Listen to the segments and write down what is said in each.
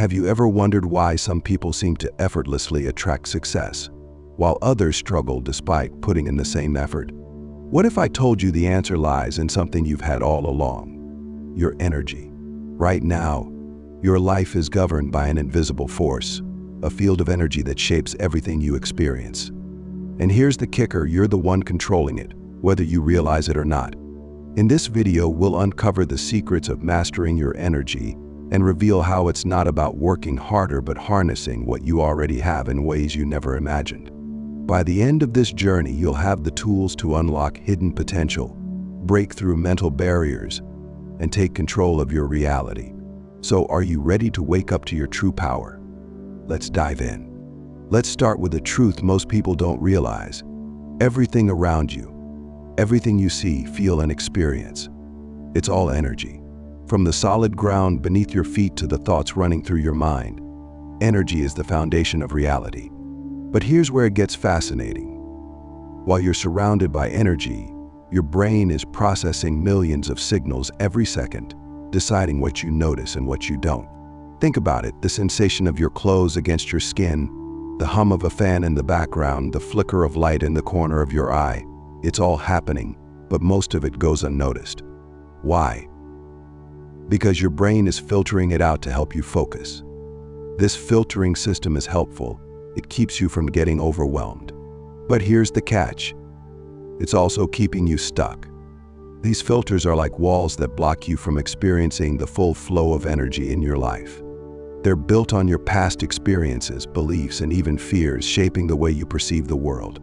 Have you ever wondered why some people seem to effortlessly attract success, while others struggle despite putting in the same effort? What if I told you the answer lies in something you've had all along? Your energy. Right now, your life is governed by an invisible force, a field of energy that shapes everything you experience. And here's the kicker, you're the one controlling it, whether you realize it or not. In this video, we'll uncover the secrets of mastering your energy and reveal how it's not about working harder but harnessing what you already have in ways you never imagined. By the end of this journey, you'll have the tools to unlock hidden potential, break through mental barriers, and take control of your reality. So, are you ready to wake up to your true power? Let's dive in. Let's start with a truth most people don't realize. Everything around you, everything you see, feel, and experience, it's all energy. From the solid ground beneath your feet to the thoughts running through your mind, energy is the foundation of reality. But here's where it gets fascinating. While you're surrounded by energy, your brain is processing millions of signals every second, deciding what you notice and what you don't. Think about it, the sensation of your clothes against your skin, the hum of a fan in the background, the flicker of light in the corner of your eye. It's all happening, but most of it goes unnoticed. Why? Because your brain is filtering it out to help you focus. This filtering system is helpful. It keeps you from getting overwhelmed. But here's the catch. It's also keeping you stuck. These filters are like walls that block you from experiencing the full flow of energy in your life. They're built on your past experiences, beliefs, and even fears, shaping the way you perceive the world.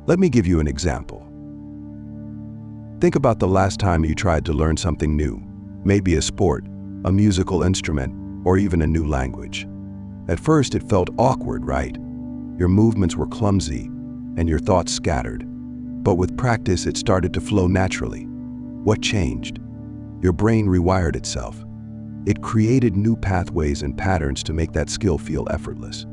Let me give you an example. Think about the last time you tried to learn something new. Maybe a sport, a musical instrument, or even a new language. At first, it felt awkward, right? Your movements were clumsy, and your thoughts scattered. But with practice, it started to flow naturally. What changed? Your brain rewired itself. It created new pathways and patterns to make that skill feel effortless.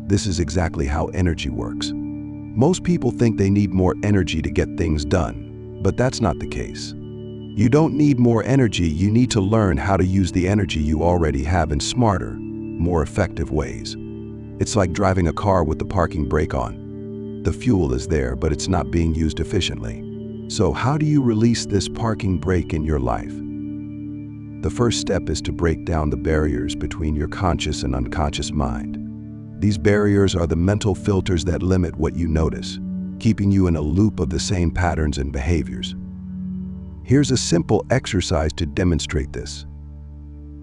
This is exactly how energy works. Most people think they need more energy to get things done, but that's not the case. You don't need more energy, you need to learn how to use the energy you already have in smarter, more effective ways. It's like driving a car with the parking brake on. The fuel is there, but it's not being used efficiently. So how do you release this parking brake in your life? The first step is to break down the barriers between your conscious and unconscious mind. These barriers are the mental filters that limit what you notice, keeping you in a loop of the same patterns and behaviors. Here's a simple exercise to demonstrate this.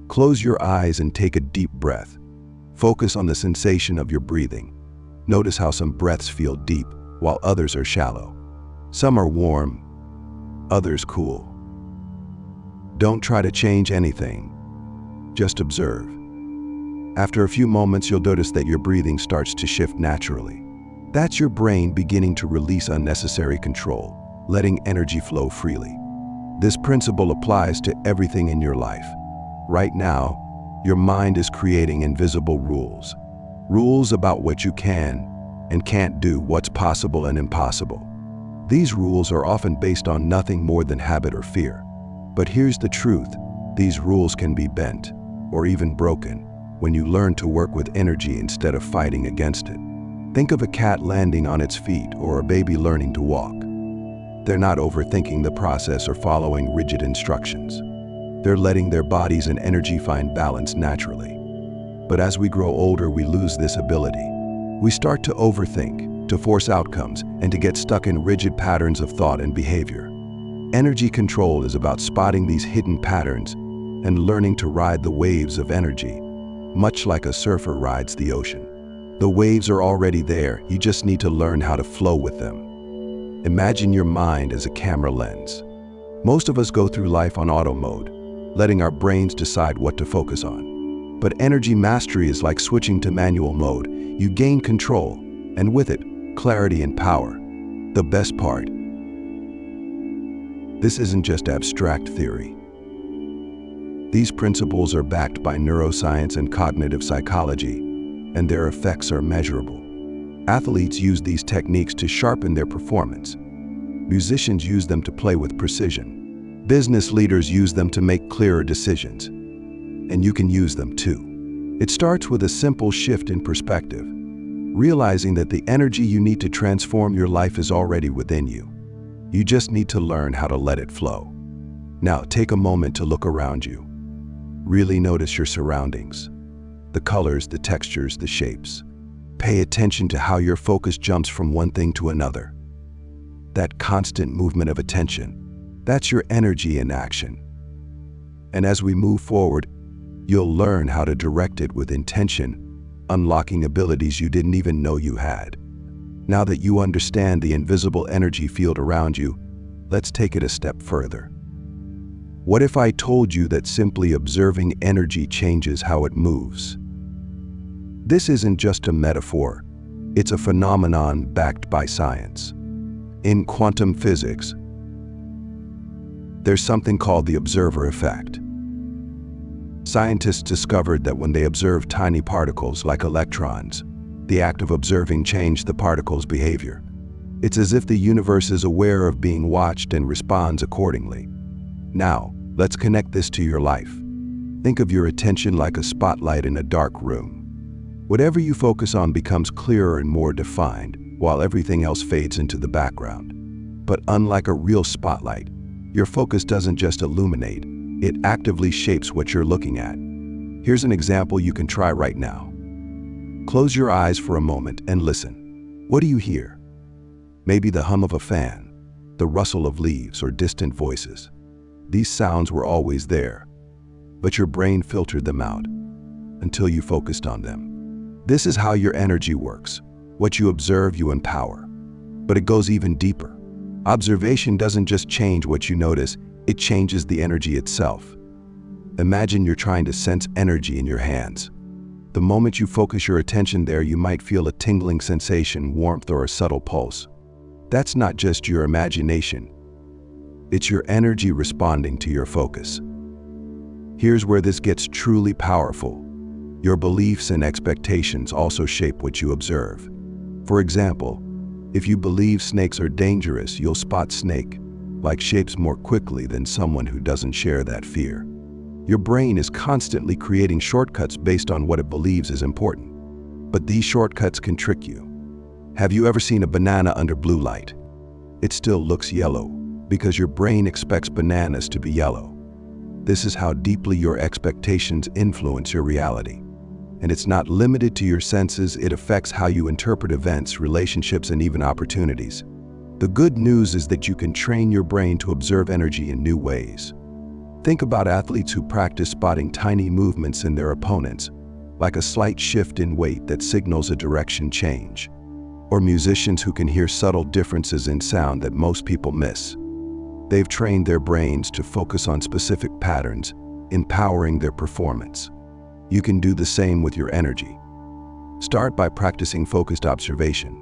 Close your eyes and take a deep breath. Focus on the sensation of your breathing. Notice how some breaths feel deep, while others are shallow. Some are warm, others cool. Don't try to change anything. Just observe. After a few moments, you'll notice that your breathing starts to shift naturally. That's your brain beginning to release unnecessary control, letting energy flow freely. This principle applies to everything in your life. Right now, your mind is creating invisible rules. Rules about what you can and can't do, what's possible and impossible. These rules are often based on nothing more than habit or fear. But here's the truth, these rules can be bent, or even broken, when you learn to work with energy instead of fighting against it. Think of a cat landing on its feet or a baby learning to walk. They're not overthinking the process or following rigid instructions. They're letting their bodies and energy find balance naturally. But as we grow older, we lose this ability. We start to overthink, to force outcomes, and to get stuck in rigid patterns of thought and behavior. Energy control is about spotting these hidden patterns and learning to ride the waves of energy, much like a surfer rides the ocean. The waves are already there, you just need to learn how to flow with them. Imagine your mind as a camera lens. Most of us go through life on auto mode, letting our brains decide what to focus on. But energy mastery is like switching to manual mode. You gain control, and with it, clarity and power. The best part, this isn't just abstract theory. These principles are backed by neuroscience and cognitive psychology, and their effects are measurable. Athletes use these techniques to sharpen their performance. Musicians use them to play with precision. Business leaders use them to make clearer decisions. And you can use them too. It starts with a simple shift in perspective, realizing that the energy you need to transform your life is already within you. You just need to learn how to let it flow. Now, take a moment to look around you. Really notice your surroundings, the colors, the textures, the shapes. Pay attention to how your focus jumps from one thing to another. That constant movement of attention, that's your energy in action. And as we move forward, you'll learn how to direct it with intention, unlocking abilities you didn't even know you had. Now that you understand the invisible energy field around you, let's take it a step further. What if I told you that simply observing energy changes how it moves? This isn't just a metaphor, it's a phenomenon backed by science. In quantum physics, there's something called the observer effect. Scientists discovered that when they observed tiny particles like electrons, the act of observing changed the particles' behavior. It's as if the universe is aware of being watched and responds accordingly. Now, let's connect this to your life. Think of your attention like a spotlight in a dark room. Whatever you focus on becomes clearer and more defined, while everything else fades into the background. But unlike a real spotlight, your focus doesn't just illuminate, it actively shapes what you're looking at. Here's an example you can try right now. Close your eyes for a moment and listen. What do you hear? Maybe the hum of a fan, the rustle of leaves, or distant voices. These sounds were always there, but your brain filtered them out until you focused on them. This is how your energy works. What you observe, you empower. But it goes even deeper. Observation doesn't just change what you notice, it changes the energy itself. Imagine you're trying to sense energy in your hands. The moment you focus your attention there, you might feel a tingling sensation, warmth, or a subtle pulse. That's not just your imagination. It's your energy responding to your focus. Here's where this gets truly powerful. Your beliefs and expectations also shape what you observe. For example, if you believe snakes are dangerous, you'll spot snake-like shapes more quickly than someone who doesn't share that fear. Your brain is constantly creating shortcuts based on what it believes is important. But these shortcuts can trick you. Have you ever seen a banana under blue light? It still looks yellow because your brain expects bananas to be yellow. This is how deeply your expectations influence your reality. And it's not limited to your senses, it affects how you interpret events, relationships, and even opportunities. The good news is that you can train your brain to observe energy in new ways. Think about athletes who practice spotting tiny movements in their opponents, like a slight shift in weight that signals a direction change. Or musicians who can hear subtle differences in sound that most people miss. They've trained their brains to focus on specific patterns, empowering their performance. You can do the same with your energy. Start by practicing focused observation.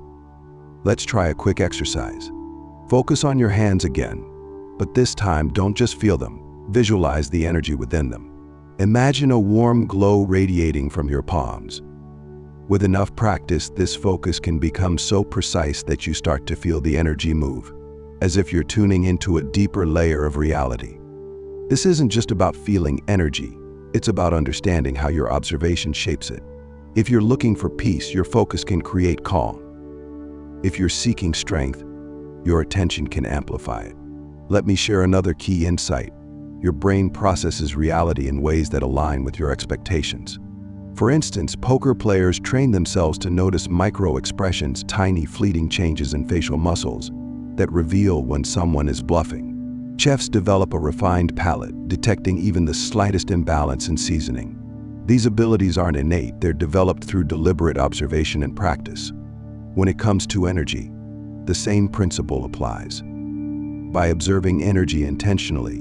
Let's try a quick exercise. Focus on your hands again, but this time don't just feel them, visualize the energy within them. Imagine a warm glow radiating from your palms. With enough practice, this focus can become so precise that you start to feel the energy move, as if you're tuning into a deeper layer of reality. This isn't just about feeling energy, it's about understanding how your observation shapes it. If you're looking for peace, your focus can create calm. If you're seeking strength, your attention can amplify it. Let me share another key insight. Your brain processes reality in ways that align with your expectations. For instance, poker players train themselves to notice micro-expressions, tiny fleeting changes in facial muscles that reveal when someone is bluffing. Chefs develop a refined palate, detecting even the slightest imbalance in seasoning. These abilities aren't innate, they're developed through deliberate observation and practice. When it comes to energy, the same principle applies. By observing energy intentionally,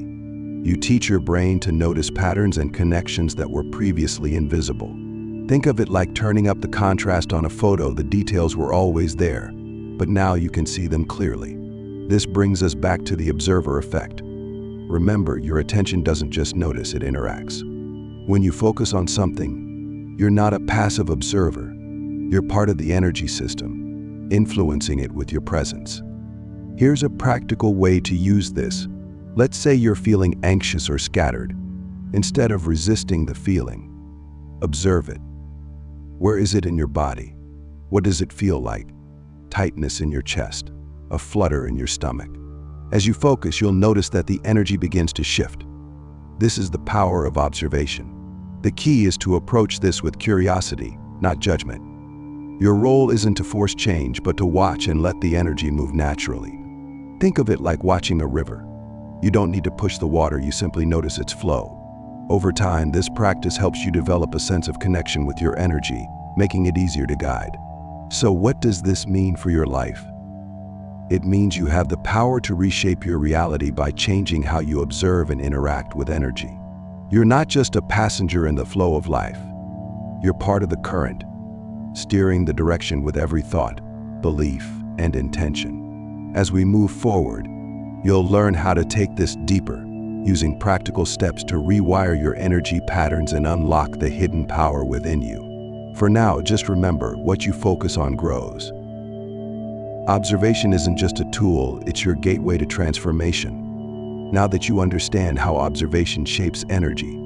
you teach your brain to notice patterns and connections that were previously invisible. Think of it like turning up the contrast on a photo. The details were always there, but now you can see them clearly. This brings us back to the observer effect. Remember, your attention doesn't just notice, it interacts. When you focus on something, you're not a passive observer. You're part of the energy system, influencing it with your presence. Here's a practical way to use this. Let's say you're feeling anxious or scattered. Instead of resisting the feeling, Observe it. Where is it in your body? What does it feel like? Tightness in your chest, a flutter in your stomach. As you focus, you'll notice that the energy begins to shift. This is the power of observation. The key is to approach this with curiosity, not judgment. Your role isn't to force change, but to watch and let the energy move naturally. Think of it like watching a river. You don't need to push the water, you simply notice its flow. Over time, this practice helps you develop a sense of connection with your energy, making it easier to guide. So what does this mean for your life? It means you have the power to reshape your reality by changing how you observe and interact with energy. You're not just a passenger in the flow of life. You're part of the current, steering the direction with every thought, belief, and intention. As we move forward, you'll learn how to take this deeper, using practical steps to rewire your energy patterns and unlock the hidden power within you. For now, just remember, what you focus on grows. Observation isn't just a tool, it's your gateway to transformation. Now that you understand how observation shapes energy,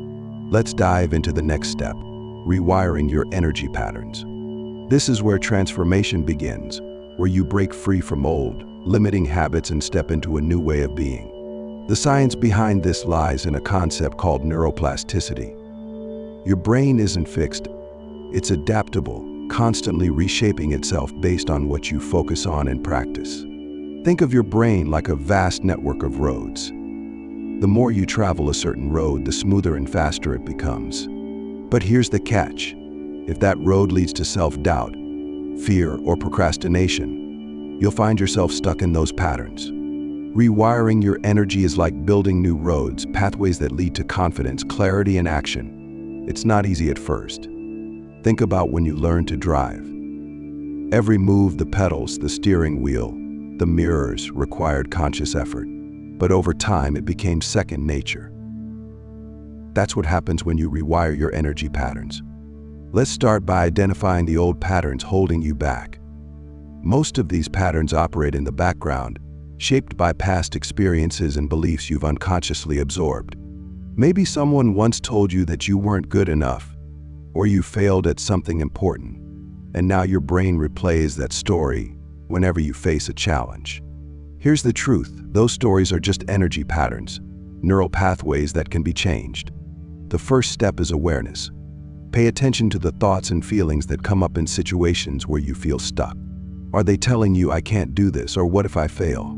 let's dive into the next step, rewiring your energy patterns. This is where transformation begins, where you break free from old, limiting habits and step into a new way of being. The science behind this lies in a concept called neuroplasticity. Your brain isn't fixed, it's adaptable, constantly reshaping itself based on what you focus on and practice. Think of your brain like a vast network of roads. The more you travel a certain road, the smoother and faster it becomes. But here's the catch. If that road leads to self-doubt, fear, or procrastination, you'll find yourself stuck in those patterns. Rewiring your energy is like building new roads, pathways that lead to confidence, clarity, and action. It's not easy at first. Think about when you learn to drive. Every move, the pedals, the steering wheel, the mirrors, required conscious effort. But over time, it became second nature. That's what happens when you rewire your energy patterns. Let's start by identifying the old patterns holding you back. Most of these patterns operate in the background, shaped by past experiences and beliefs you've unconsciously absorbed. Maybe someone once told you that you weren't good enough, or you failed at something important, and now your brain replays that story whenever you face a challenge. Here's the truth, those stories are just energy patterns, neural pathways that can be changed. The first step is awareness. Pay attention to the thoughts and feelings that come up in situations where you feel stuck. Are they telling you, I can't do this, or what if I fail?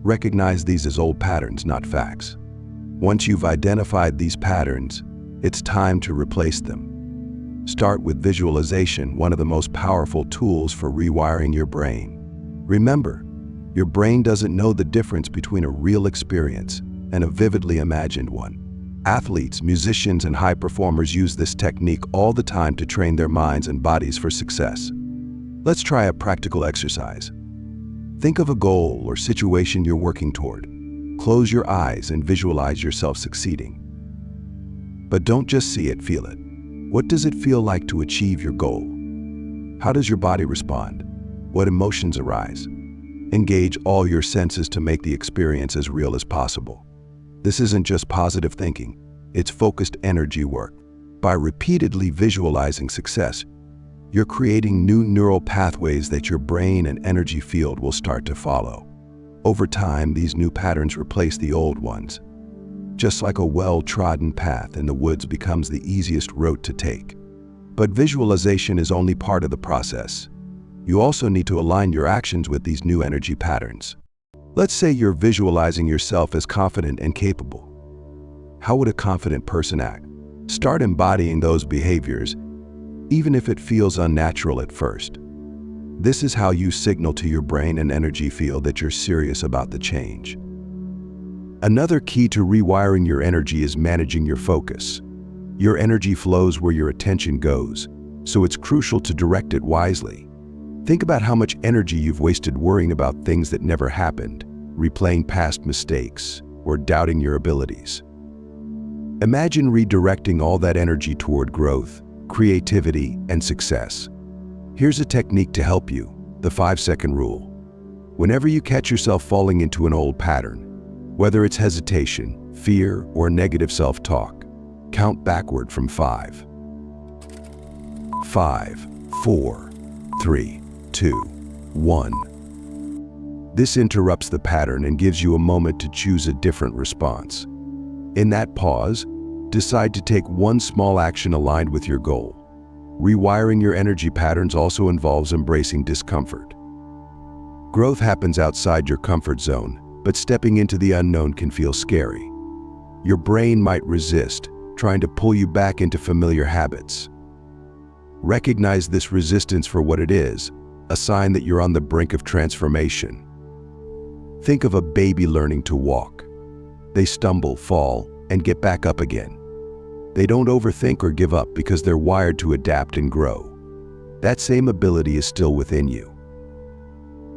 Recognize these as old patterns, not facts. Once you've identified these patterns, it's time to replace them. Start with visualization, one of the most powerful tools for rewiring your brain. Remember, your brain doesn't know the difference between a real experience and a vividly imagined one. Athletes, musicians, and high performers use this technique all the time to train their minds and bodies for success. Let's try a practical exercise. Think of a goal or situation you're working toward. Close your eyes and visualize yourself succeeding. But don't just see it, feel it. What does it feel like to achieve your goal? How does your body respond? What emotions arise? Engage all your senses to make the experience as real as possible. This isn't just positive thinking, it's focused energy work. By repeatedly visualizing success, you're creating new neural pathways that your brain and energy field will start to follow. Over time, these new patterns replace the old ones. Just like a well-trodden path in the woods becomes the easiest route to take. But visualization is only part of the process. You also need to align your actions with these new energy patterns. Let's say you're visualizing yourself as confident and capable. How would a confident person act? Start embodying those behaviors, even if it feels unnatural at first. This is how you signal to your brain and energy field that you're serious about the change. Another key to rewiring your energy is managing your focus. Your energy flows where your attention goes, so it's crucial to direct it wisely. Think about how much energy you've wasted worrying about things that never happened, replaying past mistakes, or doubting your abilities. Imagine redirecting all that energy toward growth, creativity, and success. Here's a technique to help you, the 5-second rule. Whenever you catch yourself falling into an old pattern, whether it's hesitation, fear, or negative self-talk, count backward from 5. 5, 4, 3, 2, 1. This interrupts the pattern and gives you a moment to choose a different response. In that pause, decide to take one small action aligned with your goal. Rewiring your energy patterns also involves embracing discomfort. Growth happens outside your comfort zone, but stepping into the unknown can feel scary. Your brain might resist, trying to pull you back into familiar habits. Recognize this resistance for what it is, a sign that you're on the brink of transformation. Think of a baby learning to walk. They stumble, fall, and get back up again. They don't overthink or give up because they're wired to adapt and grow. That same ability is still within you.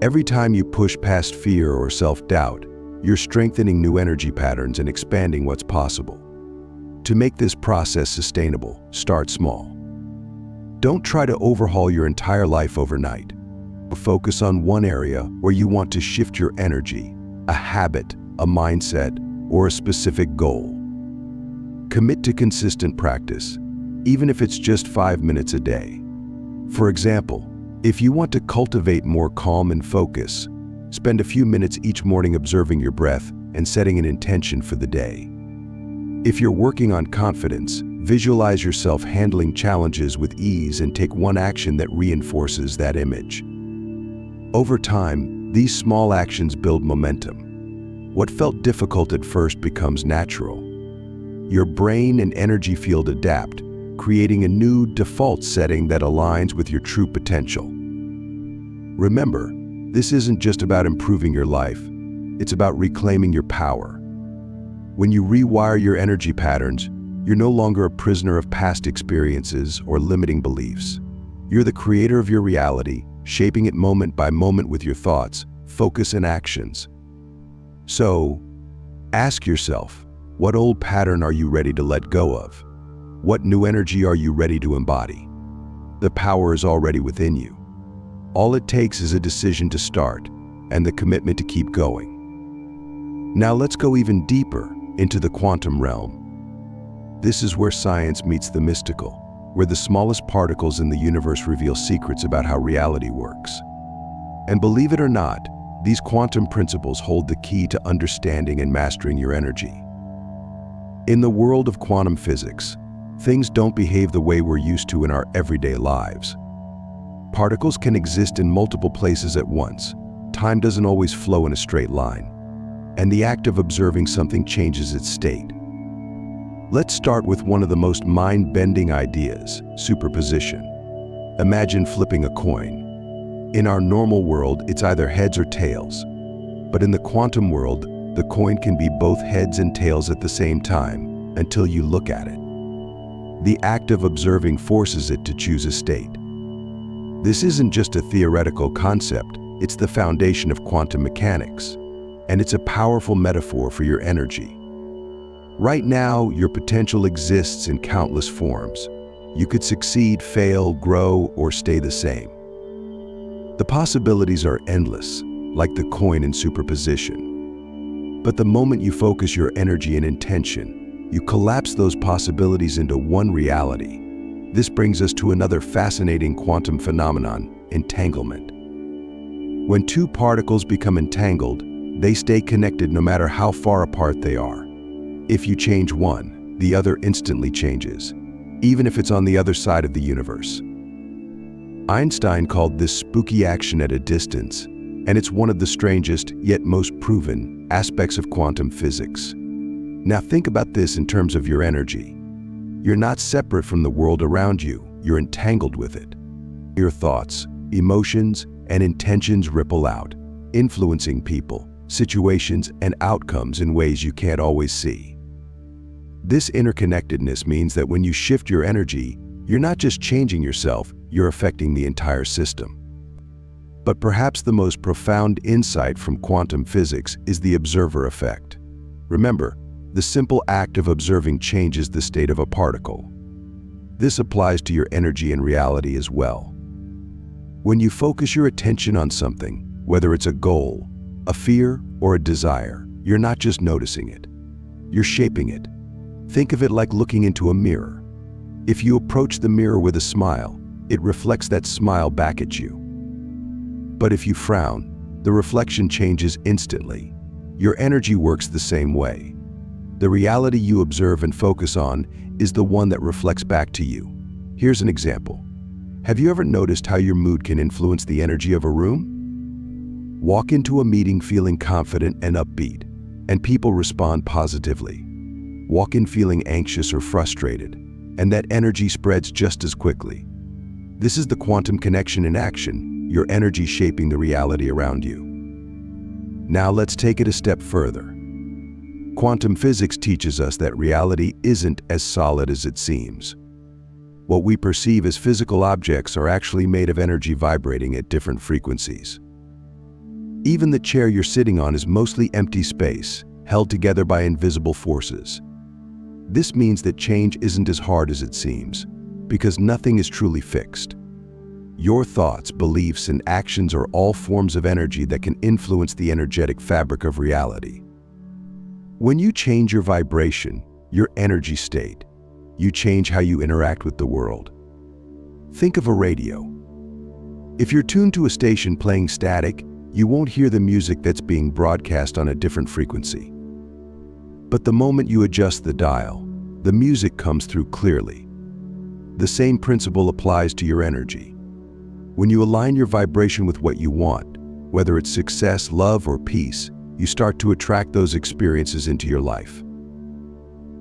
Every time you push past fear or self-doubt, you're strengthening new energy patterns and expanding what's possible. To make this process sustainable, start small. Don't try to overhaul your entire life overnight. Focus on one area where you want to shift your energy, a habit, a mindset, or a specific goal. Commit to consistent practice, even if it's just 5 minutes a day. For example, if you want to cultivate more calm and focus, spend a few minutes each morning observing your breath and setting an intention for the day. If you're working on confidence, visualize yourself handling challenges with ease and take one action that reinforces that image. Over time, these small actions build momentum. What felt difficult at first becomes natural. Your brain and energy field adapt, creating a new default setting that aligns with your true potential. Remember, this isn't just about improving your life, it's about reclaiming your power. When you rewire your energy patterns, you're no longer a prisoner of past experiences or limiting beliefs. You're the creator of your reality, shaping it moment by moment with your thoughts, focus, and actions. So, ask yourself, what old pattern are you ready to let go of? What new energy are you ready to embody? The power is already within you. All it takes is a decision to start and the commitment to keep going. Now let's go even deeper into the quantum realm. This is where science meets the mystical, where the smallest particles in the universe reveal secrets about how reality works. And believe it or not, these quantum principles hold the key to understanding and mastering your energy. In the world of quantum physics, things don't behave the way we're used to in our everyday lives. Particles can exist in multiple places at once. Time doesn't always flow in a straight line, and the act of observing something changes its state. Let's start with one of the most mind-bending ideas, superposition. Imagine flipping a coin. In our normal world, it's either heads or tails. But in the quantum world, the coin can be both heads and tails at the same time, until you look at it. The act of observing forces it to choose a state. This isn't just a theoretical concept, it's the foundation of quantum mechanics, and it's a powerful metaphor for your energy. Right now, your potential exists in countless forms. You could succeed, fail, grow, or stay the same. The possibilities are endless, like the coin in superposition. But the moment you focus your energy and intention, you collapse those possibilities into one reality. This brings us to another fascinating quantum phenomenon, entanglement. When two particles become entangled, they stay connected no matter how far apart they are. If you change one, the other instantly changes, even if it's on the other side of the universe. Einstein called this spooky action at a distance, and it's one of the strangest, yet most proven, aspects of quantum physics. Now think about this in terms of your energy. You're not separate from the world around you, you're entangled with it. Your thoughts, emotions, and intentions ripple out, influencing people, situations, and outcomes in ways you can't always see. This interconnectedness means that when you shift your energy, you're not just changing yourself, you're affecting the entire system. But perhaps the most profound insight from quantum physics is the observer effect. Remember, the simple act of observing changes the state of a particle. This applies to your energy and reality as well. When you focus your attention on something, whether it's a goal, a fear, or a desire, you're not just noticing it. You're shaping it. Think of it like looking into a mirror. If you approach the mirror with a smile, it reflects that smile back at you. But if you frown, the reflection changes instantly. Your energy works the same way. The reality you observe and focus on is the one that reflects back to you. Here's an example. Have you ever noticed how your mood can influence the energy of a room? Walk into a meeting feeling confident and upbeat, and people respond positively. Walk in feeling anxious or frustrated, and that energy spreads just as quickly. This is the quantum connection in action, your energy shaping the reality around you. Now let's take it a step further. Quantum physics teaches us that reality isn't as solid as it seems. What we perceive as physical objects are actually made of energy vibrating at different frequencies. Even the chair you're sitting on is mostly empty space, held together by invisible forces. This means that change isn't as hard as it seems, because nothing is truly fixed. Your thoughts, beliefs, and actions are all forms of energy that can influence the energetic fabric of reality. When you change your vibration, your energy state, you change how you interact with the world. Think of a radio. If you're tuned to a station playing static, you won't hear the music that's being broadcast on a different frequency. But the moment you adjust the dial, the music comes through clearly. The same principle applies to your energy. When you align your vibration with what you want, whether it's success, love, or peace, you start to attract those experiences into your life.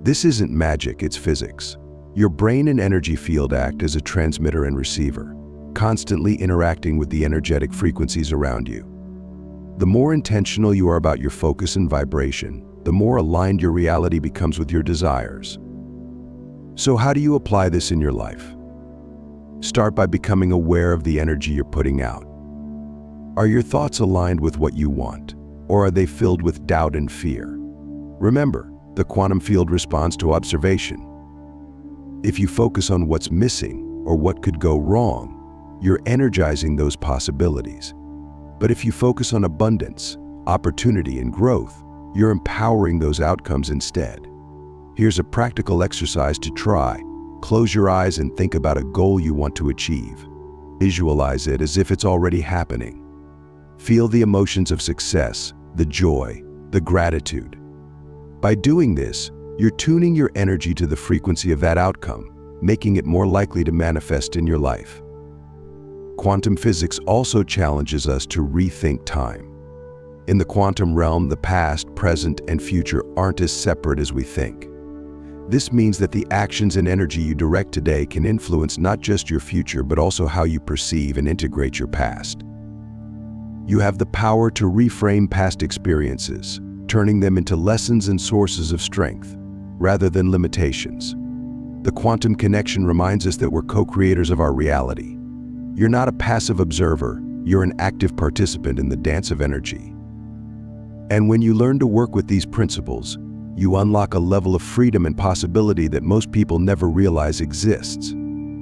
This isn't magic, it's physics. Your brain and energy field act as a transmitter and receiver, constantly interacting with the energetic frequencies around you. The more intentional you are about your focus and vibration, the more aligned your reality becomes with your desires. So how do you apply this in your life? Start by becoming aware of the energy you're putting out. Are your thoughts aligned with what you want, or are they filled with doubt and fear? Remember, the quantum field responds to observation. If you focus on what's missing or what could go wrong, you're energizing those possibilities. But if you focus on abundance, opportunity, and growth, you're empowering those outcomes instead. Here's a practical exercise to try. Close your eyes and think about a goal you want to achieve. Visualize it as if it's already happening. Feel the emotions of success, the joy, the gratitude. By doing this, you're tuning your energy to the frequency of that outcome, making it more likely to manifest in your life. Quantum physics also challenges us to rethink time. In the quantum realm, the past, present, and future aren't as separate as we think. This means that the actions and energy you direct today can influence not just your future, but also how you perceive and integrate your past. You have the power to reframe past experiences, turning them into lessons and sources of strength, rather than limitations. The quantum connection reminds us that we're co-creators of our reality. You're not a passive observer, you're an active participant in the dance of energy. And when you learn to work with these principles, you unlock a level of freedom and possibility that most people never realize exists.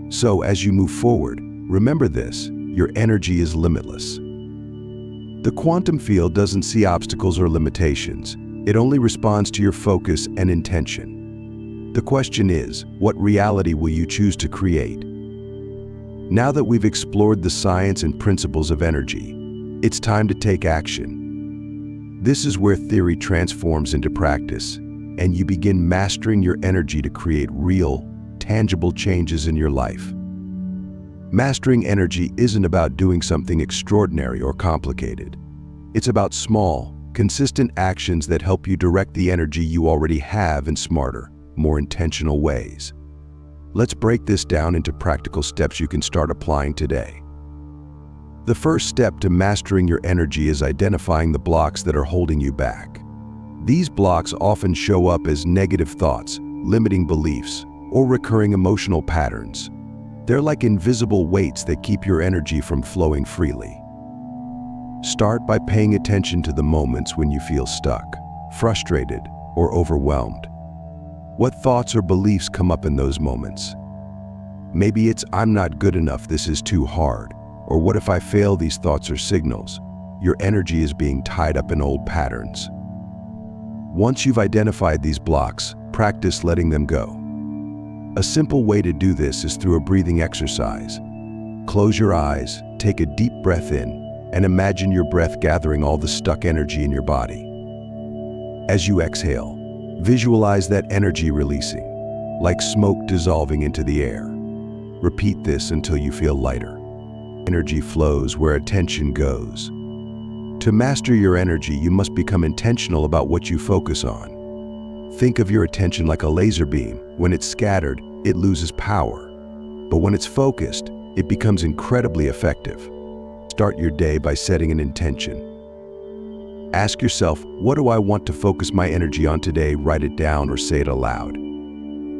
So as you move forward, remember this: your energy is limitless. The quantum field doesn't see obstacles or limitations. It only responds to your focus and intention. The question is, what reality will you choose to create? Now that we've explored the science and principles of energy, it's time to take action. This is where theory transforms into practice, and you begin mastering your energy to create real, tangible changes in your life. Mastering energy isn't about doing something extraordinary or complicated. It's about small, consistent actions that help you direct the energy you already have in smarter, more intentional ways. Let's break this down into practical steps you can start applying today. The first step to mastering your energy is identifying the blocks that are holding you back. These blocks often show up as negative thoughts, limiting beliefs, or recurring emotional patterns. They're like invisible weights that keep your energy from flowing freely. Start by paying attention to the moments when you feel stuck, frustrated, or overwhelmed. What thoughts or beliefs come up in those moments? Maybe it's, "I'm not good enough, this is too hard," or "What if I fail?" These thoughts are signals. Your energy is being tied up in old patterns. Once you've identified these blocks, practice letting them go. A simple way to do this is through a breathing exercise. Close your eyes, take a deep breath in, and imagine your breath gathering all the stuck energy in your body. As you exhale, visualize that energy releasing, like smoke dissolving into the air. Repeat this until you feel lighter. Energy flows where attention goes. To master your energy, you must become intentional about what you focus on. Think of your attention like a laser beam. When it's scattered, it loses power. But when it's focused, it becomes incredibly effective. Start your day by setting an intention. Ask yourself, what do I want to focus my energy on today? Write it down or say it aloud.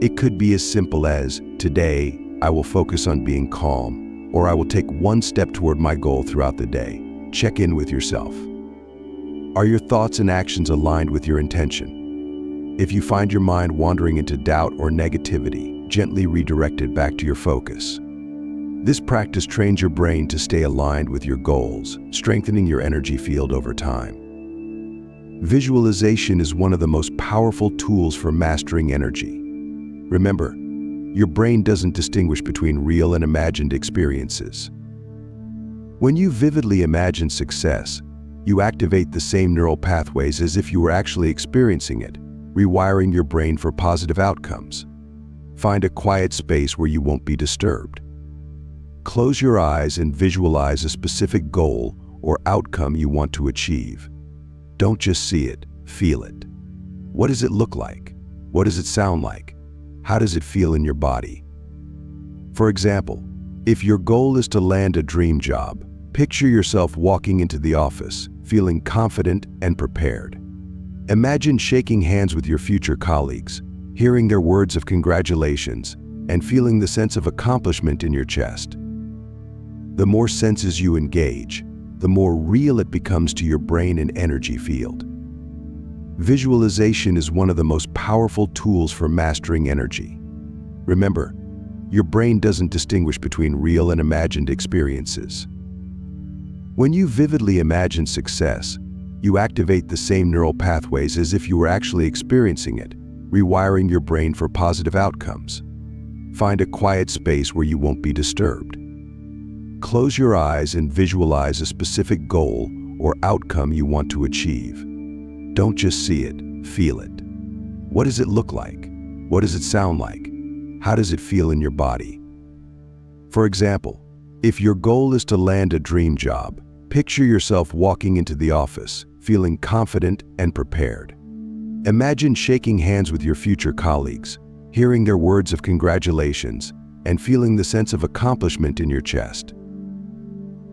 It could be as simple as, today, I will focus on being calm, or I will take one step toward my goal throughout the day. Check in with yourself. Are your thoughts and actions aligned with your intention? If you find your mind wandering into doubt or negativity, gently redirect it back to your focus. This practice trains your brain to stay aligned with your goals, strengthening your energy field over time. Visualization is one of the most powerful tools for mastering energy. Remember, your brain doesn't distinguish between real and imagined experiences. When you vividly imagine success, you activate the same neural pathways as if you were actually experiencing it, rewiring your brain for positive outcomes. Find a quiet space where you won't be disturbed. Close your eyes and visualize a specific goal or outcome you want to achieve. Don't just see it, feel it. What does it look like? What does it sound like? How does it feel in your body? For example, if your goal is to land a dream job, picture yourself walking into the office, feeling confident and prepared. Imagine shaking hands with your future colleagues, hearing their words of congratulations, and feeling the sense of accomplishment in your chest. The more senses you engage, the more real it becomes to your brain and energy field. Visualization is one of the most powerful tools for mastering energy. Remember, your brain doesn't distinguish between real and imagined experiences. When you vividly imagine success, you activate the same neural pathways as if you were actually experiencing it, rewiring your brain for positive outcomes. Find a quiet space where you won't be disturbed. Close your eyes and visualize a specific goal or outcome you want to achieve. Don't just see it, feel it. What does it look like? What does it sound like? How does it feel in your body? For example, if your goal is to land a dream job, picture yourself walking into the office, feeling confident and prepared. Imagine shaking hands with your future colleagues, hearing their words of congratulations, and feeling the sense of accomplishment in your chest.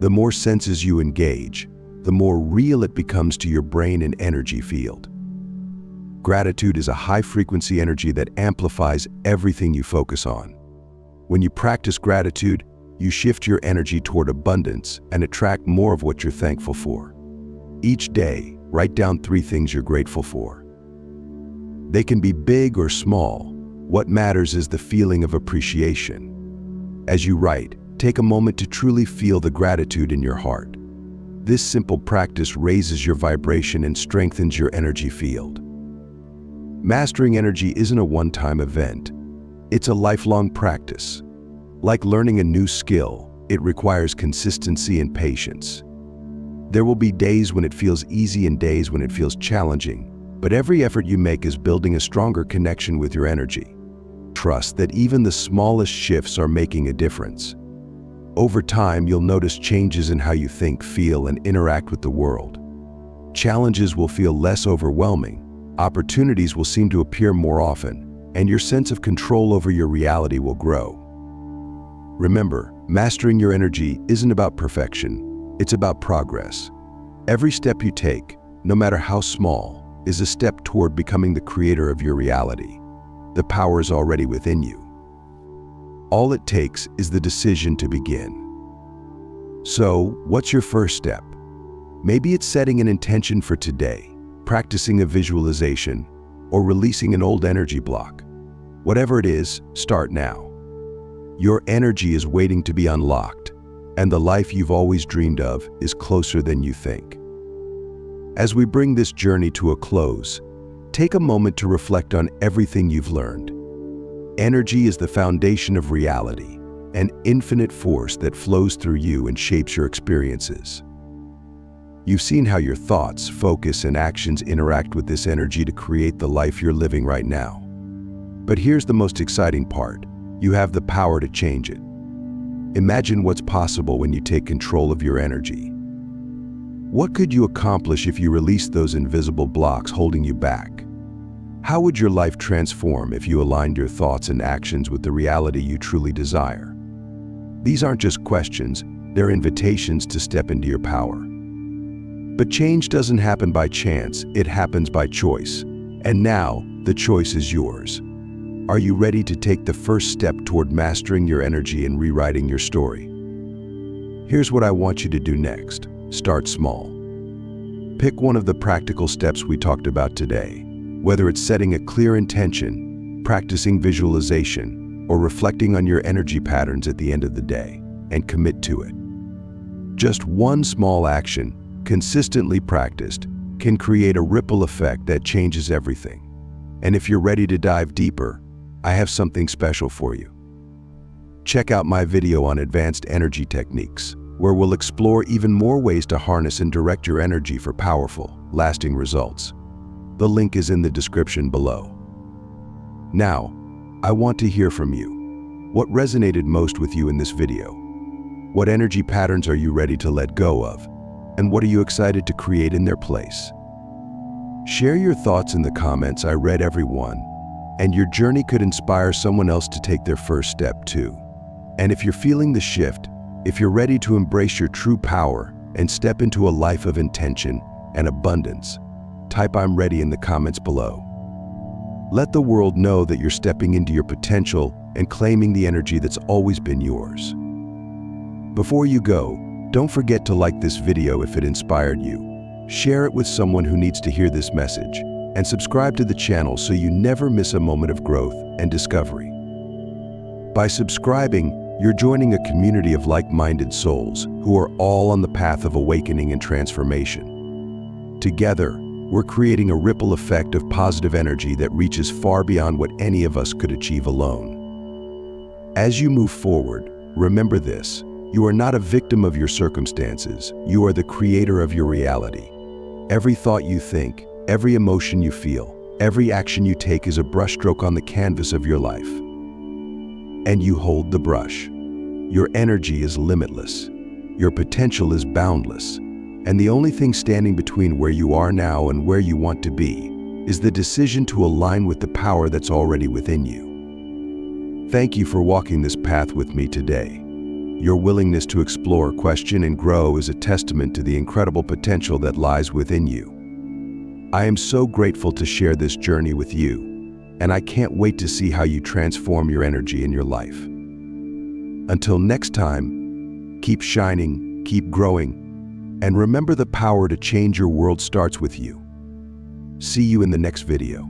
The more senses you engage, the more real it becomes to your brain and energy field. Gratitude is a high-frequency energy that amplifies everything you focus on. When you practice gratitude, you shift your energy toward abundance and attract more of what you're thankful for. Each day, write down 3 things you're grateful for. They can be big or small. What matters is the feeling of appreciation. As you write, take a moment to truly feel the gratitude in your heart. This simple practice raises your vibration and strengthens your energy field. Mastering energy isn't a one-time event. It's a lifelong practice. Like learning a new skill, it requires consistency and patience. There will be days when it feels easy and days when it feels challenging, but every effort you make is building a stronger connection with your energy. Trust that even the smallest shifts are making a difference. Over time, you'll notice changes in how you think, feel, and interact with the world. Challenges will feel less overwhelming, opportunities will seem to appear more often, and your sense of control over your reality will grow. Remember, mastering your energy isn't about perfection, it's about progress. Every step you take, no matter how small, is a step toward becoming the creator of your reality. The power is already within you. All it takes is the decision to begin. So, what's your first step? Maybe it's setting an intention for today, practicing a visualization, or releasing an old energy block. Whatever it is, start now. Your energy is waiting to be unlocked, and the life you've always dreamed of is closer than you think. As we bring this journey to a close, take a moment to reflect on everything you've learned. Energy is the foundation of reality. an infinite force that flows through you and shapes your experiences. You've seen how your thoughts, focus, and actions interact with this energy to create the life you're living right now. But here's the most exciting part. You have the power to change it. Imagine what's possible when you take control of your energy. What could you accomplish if you released those invisible blocks holding you back? How would your life transform if you aligned your thoughts and actions with the reality you truly desire? These aren't just questions, they're invitations to step into your power. But change doesn't happen by chance, it happens by choice. And now, the choice is yours. Are you ready to take the first step toward mastering your energy and rewriting your story? Here's what I want you to do next. Start small. Pick one of the practical steps we talked about today, whether it's setting a clear intention, practicing visualization, or reflecting on your energy patterns at the end of the day, and commit to it. Just one small action, consistently practiced, can create a ripple effect that changes everything. And if you're ready to dive deeper, I have something special for you. Check out my video on advanced energy techniques, where we'll explore even more ways to harness and direct your energy for powerful, lasting results. The link is in the description below. Now, I want to hear from you. What resonated most with you in this video? What energy patterns are you ready to let go of? And what are you excited to create in their place? Share your thoughts in the comments. I read every one, and your journey could inspire someone else to take their first step too. And if you're feeling the shift, if you're ready to embrace your true power and step into a life of intention and abundance, type "I'm ready" in the comments below. Let the world know that you're stepping into your potential and claiming the energy that's always been yours. Before you go, don't forget to like this video if it inspired you. Share it with someone who needs to hear this message, and subscribe to the channel so you never miss a moment of growth and discovery. By subscribing, you're joining a community of like-minded souls who are all on the path of awakening and transformation. Together, we're creating a ripple effect of positive energy that reaches far beyond what any of us could achieve alone. As you move forward, remember this: you are not a victim of your circumstances, you are the creator of your reality. Every thought you think, every emotion you feel, every action you take is a brushstroke on the canvas of your life. And you hold the brush. Your energy is limitless. Your potential is boundless. And the only thing standing between where you are now and where you want to be is the decision to align with the power that's already within you. Thank you for walking this path with me today. Your willingness to explore, question, and grow is a testament to the incredible potential that lies within you. I am so grateful to share this journey with you, and I can't wait to see how you transform your energy in your life. Until next time, keep shining, keep growing, and remember, the power to change your world starts with you. See you in the next video.